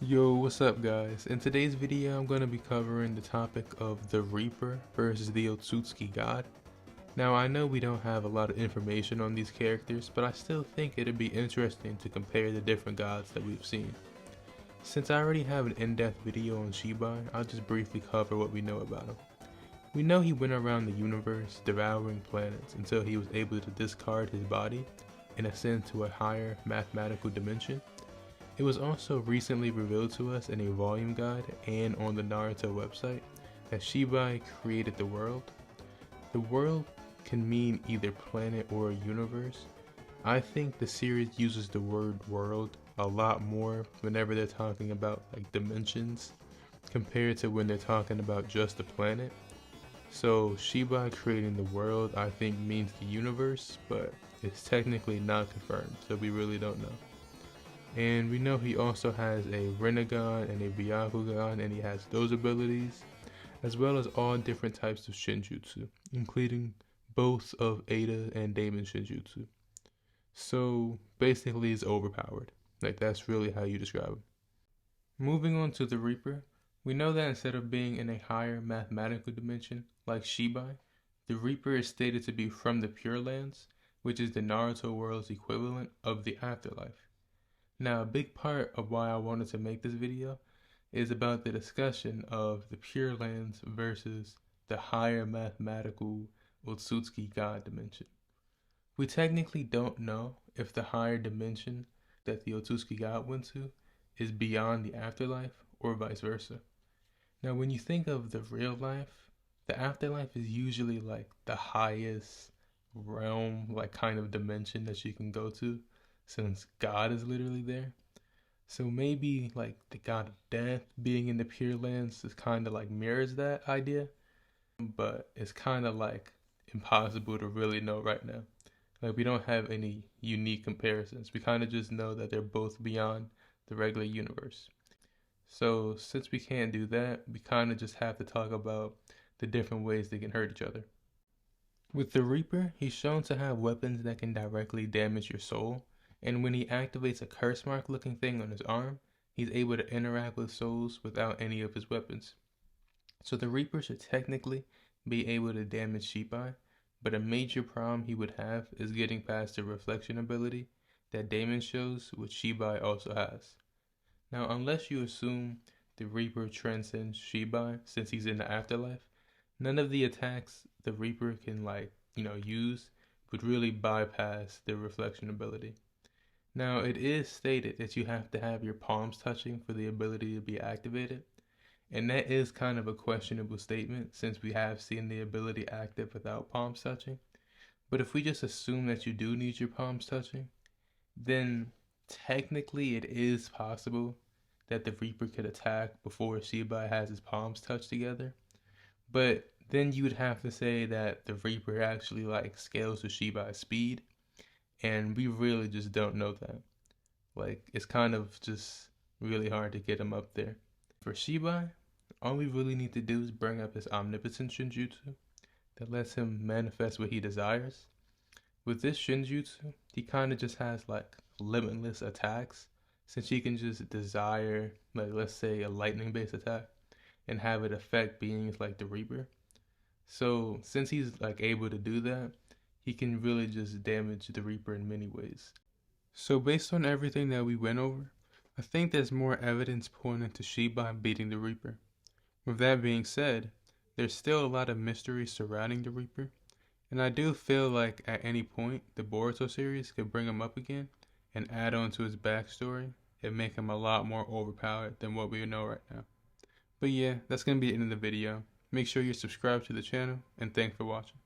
Yo, what's up guys? In today's video I'm going to be covering the topic of the Reaper versus the Otsutsuki god. Now I know we don't have a lot of information on these characters, but I still think it'd be interesting to compare the different gods that we've seen. Since I already have an in-depth video on Shibai, I'll just briefly cover what we know about him. We know he went around the universe devouring planets until he was able to discard his body and ascend to a higher mathematical dimension. It was also recently revealed to us in a volume guide and on the Naruto website that Shibai created the world. The world can mean either planet or universe. I think the series uses the word world a lot more whenever they're talking about like dimensions compared to when they're talking about just the planet. So Shibai creating the world I think means the universe, but it's technically not confirmed, so we really don't know. And we know he also has a Rinnegan and a Byakugan, and he has those abilities, as well as all different types of Shinjutsu, including both of Ada and Damon Shinjutsu. So basically he's overpowered. Like that's really how you describe him. Moving on to the Reaper, we know that instead of being in a higher mathematical dimension like Shibai, the Reaper is stated to be from the Pure Lands, which is the Naruto world's equivalent of the afterlife. Now, a big part of why I wanted to make this video is about the discussion of the Pure Lands versus the higher mathematical Otsutsuki god dimension. We technically don't know if the higher dimension that the Otsutsuki god went to is beyond the afterlife or vice versa. Now, when you think of the real life, the afterlife is usually like the highest realm, like kind of dimension that you can go to, since God is literally there. So maybe like the god of death being in the Pure Lands is kind of like mirrors that idea, but it's kind of like impossible to really know right now. Like we don't have any unique comparisons. We kind of just know that they're both beyond the regular universe. So since we can't do that, we kind of just have to talk about the different ways they can hurt each other. With the Reaper, he's shown to have weapons that can directly damage your soul, and when he activates a curse mark looking thing on his arm, he's able to interact with souls without any of his weapons. So the Reaper should technically be able to damage Shibai, but a major problem he would have is getting past the reflection ability that Damon shows, which Shibai also has. Now unless you assume the Reaper transcends Shibai since he's in the afterlife, none of the attacks the Reaper can use would really bypass the reflection ability. Now, it is stated that you have to have your palms touching for the ability to be activated, and that is kind of a questionable statement since we have seen the ability active without palms touching. But if we just assume that you do need your palms touching, then technically it is possible that the Reaper could attack before Shibai has his palms touched together. But then you would have to say that the Reaper actually scales with Shibai's speed, and we really just don't know that. It's kind of just really hard to get him up there. For Shibai, all we really need to do is bring up his omnipotent Shinjutsu that lets him manifest what he desires. With this Shinjutsu, he kind of just has limitless attacks, since he can just desire, let's say a lightning based attack, and have it affect beings like the Reaper. So since he's able to do that, he can really just damage the Reaper in many ways. So based on everything that we went over, I think there's more evidence pointing to Shibai beating the Reaper. With that being said, there's still a lot of mystery surrounding the Reaper, and I do feel like at any point the Boruto series could bring him up again and add on to his backstory and make him a lot more overpowered than what we know right now. But yeah, that's going to be the end of the video. Make sure you're subscribed to the channel, and thanks for watching.